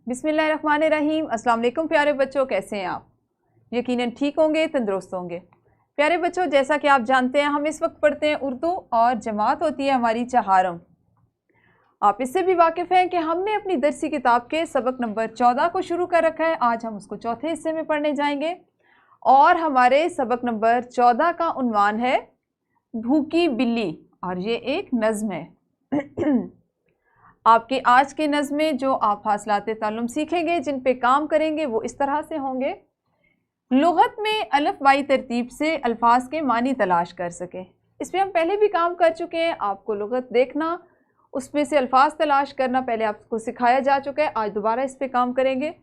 बिस्मिल्लाहिर्रहमानिर्रहीम। अस्सलाम वालेकुम प्यारे बच्चों, कैसे हैं आप? यकीनन ठीक होंगे, तंदुरुस्त होंगे। प्यारे बच्चों, जैसा कि आप जानते हैं हम इस वक्त पढ़ते हैं उर्दू और जमात होती है हमारी चहारम। आप इससे भी वाकिफ़ हैं कि हमने अपनी दरसी किताब के सबक नंबर 14 को शुरू कर रखा है। आज हम उसको चौथे हिस्से में पढ़ने जाएंगे और हमारे सबक नंबर 14 का उन्वान है भूखी बिल्ली, और ये एक नज़्म है। आपकी आज की नज़्म में जो आप हासिलाते ताल्लुम सीखेंगे, जिन पे काम करेंगे, वो इस तरह से होंगे। लुग़त में अलफ़ बाई तरतीब से अल्फाज के मानी तलाश कर सकें। इस पर हम पहले भी काम कर चुके हैं। आपको लुग़त देखना, उसमें से अल्फाज तलाश करना पहले आपको सिखाया जा चुका है। आज दोबारा इस पर काम करेंगे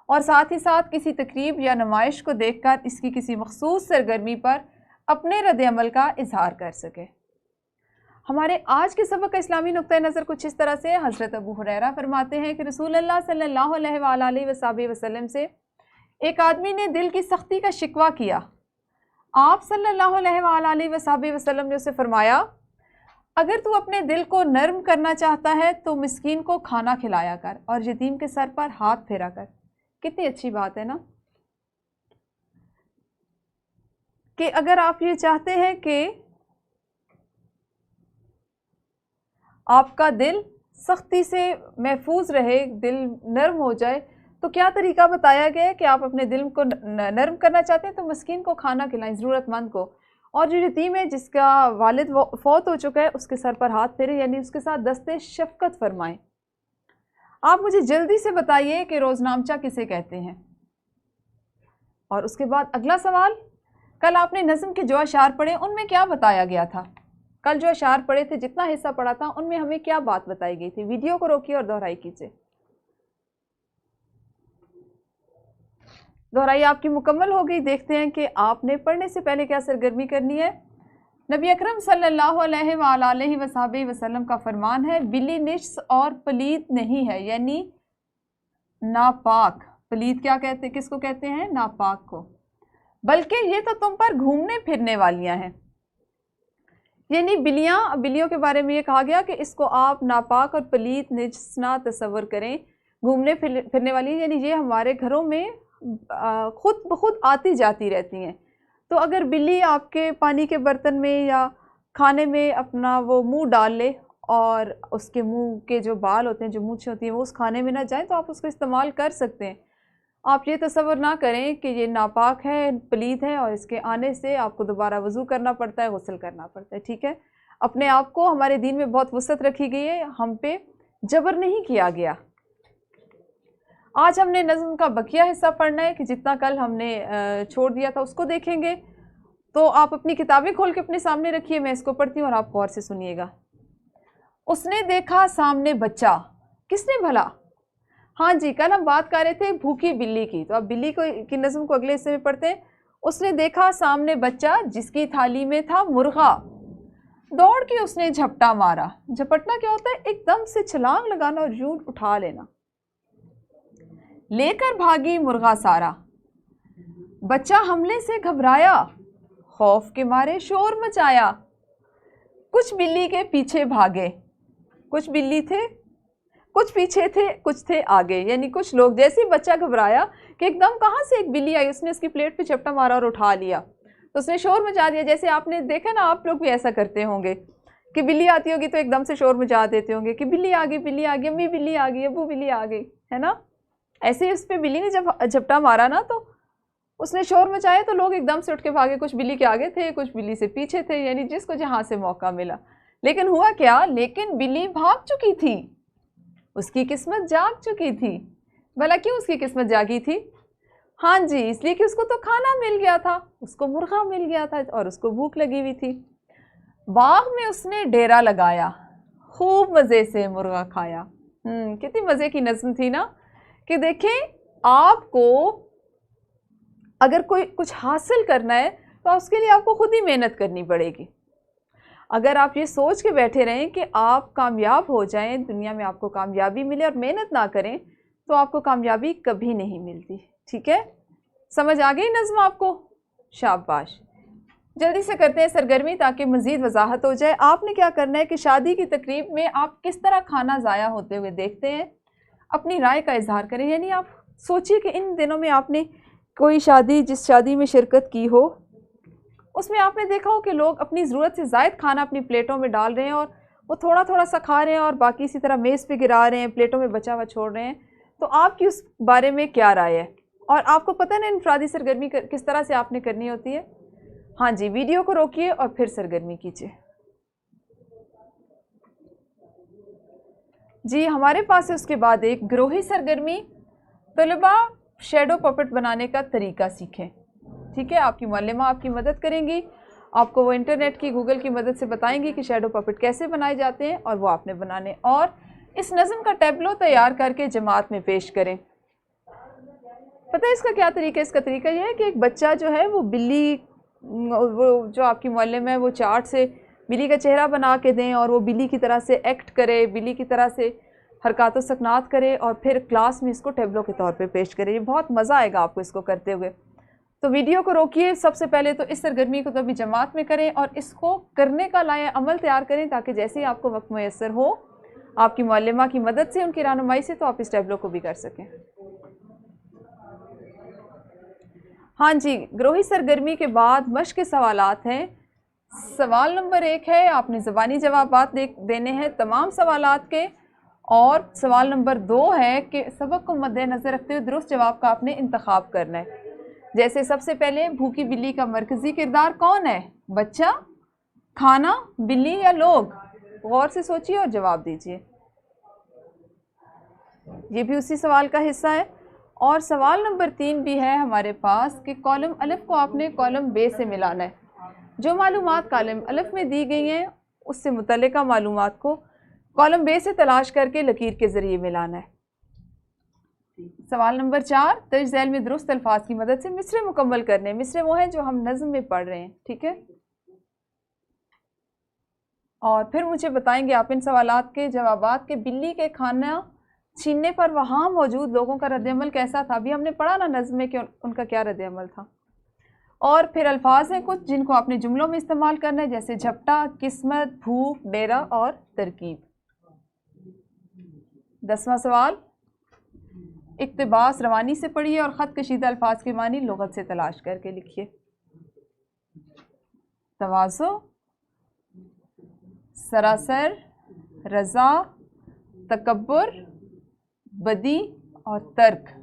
और साथ ही साथ किसी तकरीब या नुमाइश को देखकर इसकी किसी मखसूस सरगर्मी पर अपने रद्द-ए-अमल का इजहार कर सके। हमारे आज के सबक का इस्लामी नुक्ता नज़र कुछ इस तरह से। हज़रत अबू हुरैरा फरमाते हैं कि रसूल अल्लाह सल्लल्लाहु अलैहि वसल्लम से एक आदमी ने दिल की सख्ती का शिकवा किया। आप सल्लल्लाहु अलैहि वसल्लम ने उसे फरमाया, अगर तू अपने दिल को नर्म करना चाहता है तो मिस्कीन को खाना खिलाया कर और यतीम के सर पर हाथ फेरा कर। कितनी अच्छी बात है ना, कि अगर आप ये चाहते हैं कि आपका दिल सख्ती से महफूज रहे, दिल नर्म हो जाए, तो क्या तरीका बताया गया है कि आप अपने दिल को नर्म करना चाहते हैं तो मस्कीन को खाना खिलाएं, ज़रूरतमंद को, और जो यतीम है जिसका वालिद फौत हो चुका है उसके सर पर हाथ फेरे, यानी उसके साथ दस्ते शफकत फरमाएं। आप मुझे जल्दी से बताइए कि रोज़नामचा किसे कहते हैं। और उसके बाद अगला सवाल, कल आपने नज़्म के जो अशार पढ़े उनमें क्या बताया गया था? कल जो अशार पढ़े थे, जितना हिस्सा पढ़ा था, उनमें हमें क्या बात बताई गई थी? वीडियो को रोकिए और दोहराई कीजिए। दोहराई आपकी मुकम्मल हो गई। देखते हैं कि आपने पढ़ने से पहले क्या सरगर्मी करनी है। नबी अकरम सल्लल्लाहु अलैहि वसल्लम का फरमान है, बिल्ली निज्स और पलीद नहीं है, यानी नापाक। पलीद क्या कहते हैं, किसको कहते हैं? नापाक को। बल्कि ये तो तुम पर घूमने फिरने वालियां हैं, यानी बिल्लियों के बारे में ये कहा गया कि इसको आप नापाक और पलीद निज्स ना तस्वर करें, घूमने फिरने वाली, यानी ये हमारे घरों में खुद ब खुद आती जाती रहती हैं। तो अगर बिल्ली आपके पानी के बर्तन में या खाने में अपना वो मुंह डाल ले और उसके मुंह के जो बाल होते हैं, जो मूंछें होती हैं, वो उस खाने में ना जाए, तो आप उसको इस्तेमाल कर सकते हैं। आप ये तस्वर ना करें कि ये नापाक है, पलीद है, और इसके आने से आपको दोबारा वज़ू करना पड़ता है, गुस्ल करना पड़ता है। ठीक है, अपने आप को, हमारे दीन में बहुत वुसअत रखी गई है, हम पे जबर नहीं किया गया। आज हमने नज़्म का बकिया हिस्सा पढ़ना है कि जितना कल हमने छोड़ दिया था उसको देखेंगे। तो आप अपनी किताबें खोल के अपने सामने रखिए, मैं इसको पढ़ती हूँ और आप गौर से सुनिएगा। उसने देखा सामने बच्चा, किसने भला? हाँ जी, कल हम बात कर रहे थे भूखी बिल्ली की, तो अब बिल्ली की नज़्म को अगले हिस्से में पढ़ते हैं। उसने देखा सामने बच्चा जिसकी थाली में था मुर्गा, दौड़ के उसने झपटा मारा। झपटना क्या होता है? एकदम से छलांग लगाना और यूं उठा लेना। लेकर भागी मुर्गा सारा, बच्चा हमले से घबराया, खौफ के मारे शोर मचाया। कुछ बिल्ली के पीछे भागे, कुछ बिल्ली थे, कुछ पीछे थे, कुछ थे आगे, यानी कुछ लोग। जैसे ही बच्चा घबराया कि एकदम कहाँ से एक बिल्ली आई, उसने उसकी प्लेट पे झपटा मारा और उठा लिया, तो उसने शोर मचा दिया। जैसे आपने देखा ना, आप लोग भी ऐसा करते होंगे कि बिल्ली आती होगी तो एकदम से शोर मचा देते होंगे कि बिल्ली आ गई, बिल्ली आ गई, अम्मी बिल्ली आ गई, अबू बिल्ली आ गई, है ना। ऐसे ही उस पर बिल्ली ने जब झपटा मारा ना, तो उसने शोर मचाया, तो लोग एकदम से उठ के भागे। कुछ बिल्ली के आगे थे, कुछ बिल्ली से पीछे थे, यानी जिसको जहाँ से मौका मिला। लेकिन हुआ क्या? लेकिन बिल्ली भाग चुकी थी, उसकी किस्मत जाग चुकी थी। भला क्यों उसकी किस्मत जागी थी? हाँ जी, इसलिए कि उसको तो खाना मिल गया था, उसको मुर्गा मिल गया था और उसको भूख लगी हुई थी। बाग में उसने डेरा लगाया, खूब मज़े से मुर्गा खाया। कितनी मज़े की नज़्म थी ना, कि देखें, आपको अगर कोई कुछ हासिल करना है तो उसके लिए आपको खुद ही मेहनत करनी पड़ेगी। अगर आप ये सोच के बैठे रहें कि आप कामयाब हो जाएं, दुनिया में आपको कामयाबी मिले, और मेहनत ना करें, तो आपको कामयाबी कभी नहीं मिलती। ठीक है, समझ आ गई नज़्म आपको? शाबाश। जल्दी से करते हैं सरगर्मी ताकि मज़ीद वजाहत हो जाए। आपने क्या करना है कि शादी की तकरीब में आप किस तरह खाना ज़ाया होते हुए देखते हैं। अपनी राय का इजहार करें। यानी आप सोचिए कि इन दिनों में आपने कोई शादी, जिस शादी में शिरकत की हो, उसमें आपने देखा हो कि लोग अपनी ज़रूरत से ज़ायद खाना अपनी प्लेटों में डाल रहे हैं और वो थोड़ा थोड़ा सा खा रहे हैं और बाकी इसी तरह मेज़ पे गिरा रहे हैं, प्लेटों में बचा हुआ छोड़ रहे हैं। तो आपकी उस बारे में क्या राय है? और आपको पता है ना इनफरादी सरगर्मी किस तरह से आपने करनी होती है। हाँ जी, वीडियो को रोकिए और फिर सरगर्मी कीजिए। जी, हमारे पास है उसके बाद एक गिरोही सरगर्मी। तलबा शेडो पपेट बनाने का तरीका सीखें। ठीक है, आपकी मुअल्लिमा आपकी मदद करेंगी, आपको वो इंटरनेट की, गूगल की मदद से बताएंगी कि शेडो पपेट कैसे बनाए जाते हैं और वो आपने बनाने, और इस नज़म का टैबलो तैयार करके जमात में पेश करें। पता है इसका क्या तरीका है? इसका तरीका यह है कि एक बच्चा जो है वो बिल्ली, वो जो आपकी मुअल्लिम है वो चार्ट से बिल्ली का चेहरा बना के दें और वो बिल्ली की तरह से एक्ट करे, बिल्ली की तरह से हरकत व सकनात करे और फिर क्लास में इसको टैबलो के तौर पे पेश करे। ये बहुत मज़ा आएगा आपको इसको करते हुए। तो वीडियो को रोकिए, सबसे पहले तो इस सरगर्मी को कभी जमात में करें और इसको करने का लाया अमल तैयार करें, ताकि जैसे ही आपको वक्त मैसर हो आपकी मुअल्लिमा की मदद से, उनकी रहनुमाई से, तो आप इस टैबलो को भी कर सकें। हाँ जी, गिरोही सरगर्मी के बाद मश्क के सवालात हैं। सवाल नंबर 1 है, आपने ज़बानी जवाबात देने हैं तमाम सवालात के, और सवाल नंबर 2 है कि सबक को मद्देनज़र रखते हुए दुरुस्त जवाब का आपने इंतखाब करना है। जैसे सबसे पहले, भूखी बिल्ली का मरकज़ी किरदार कौन है? बच्चा, खाना, बिल्ली या लोग? गौर से सोचिए और जवाब दीजिए। ये भी उसी सवाल का हिस्सा है। और सवाल नंबर 3 भी है हमारे पास कि कॉलम अलिफ को आपने कॉलम बे से मिलाना है। जो मालूमात कॉलम अलिफ में दी गई हैं उससे मुतल्लिका मालूमात को कॉलम बे से तलाश करके लकीर के ज़रिए मिलाना है। सवाल नंबर 4, तर्ज झैल में दुरुस्त अल्फाज की मदद से मिसरे मुकम्मल करने। मिसरे वो हैं जो हम नज़्म में पढ़ रहे हैं, ठीक है। और फिर मुझे बताएंगे आप इन सवालात के जवाबात के बिल्ली के खाना छीनने पर वहाँ मौजूद लोगों का रद्द-ए-अमल कैसा था। अभी हमने पढ़ा ना नज़्म में कि उनका क्या रद्द-ए-अमल था। और फिर अल्फाज हैं कुछ जिनको आपने जुमलों में इस्तेमाल करना है, जैसे झपटा, किस्मत, भूख, डेरा और तरकीब। 10वां सवाल, इक्तिबास रवानी से पढ़िए और ख़त कशीदा अल्फाज के मानी लुग़त से तलाश करके लिखिए। तवाज़ो, सरासर, रज़ा, तकब्बुर, बदी और तर्क।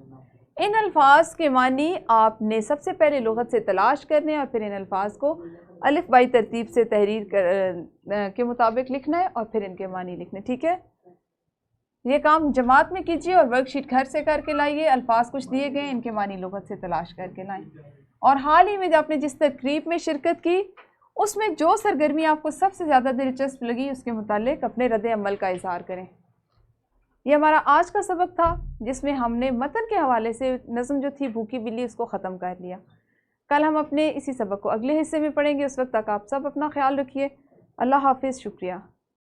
इन अल्फाज के मानी आपने सबसे पहले लुग़त से तलाश करने और फिर इन अल्फाज को अलिफ बाई तरतीब से तहरीर के मुताबिक लिखना है और फिर इनके मानी लिखने, ठीक है। ये काम जमात में कीजिए और वर्कशीट घर से करके लाइए। अल्फाज कुछ दिए गए, इनके मानी लुग़त से तलाश करके लाएं। और हाल ही में जो आपने जिस तकरीब में शिरकत की उसमें जो सरगर्मी आपको सबसे ज़्यादा दिलचस्प लगी उसके मुतालिक अपने रद्द अमल का इज़हार करें। ये हमारा आज का सबक था जिसमें हमने मतन के हवाले से नज़म जो थी भूखी बिल्ली उसको ख़त्म कर लिया। कल हम अपने इसी सबक को अगले हिस्से में पढ़ेंगे। उस वक्त तक आप सब अपना ख्याल रखिए। अल्लाह हाफिज़, शुक्रिया।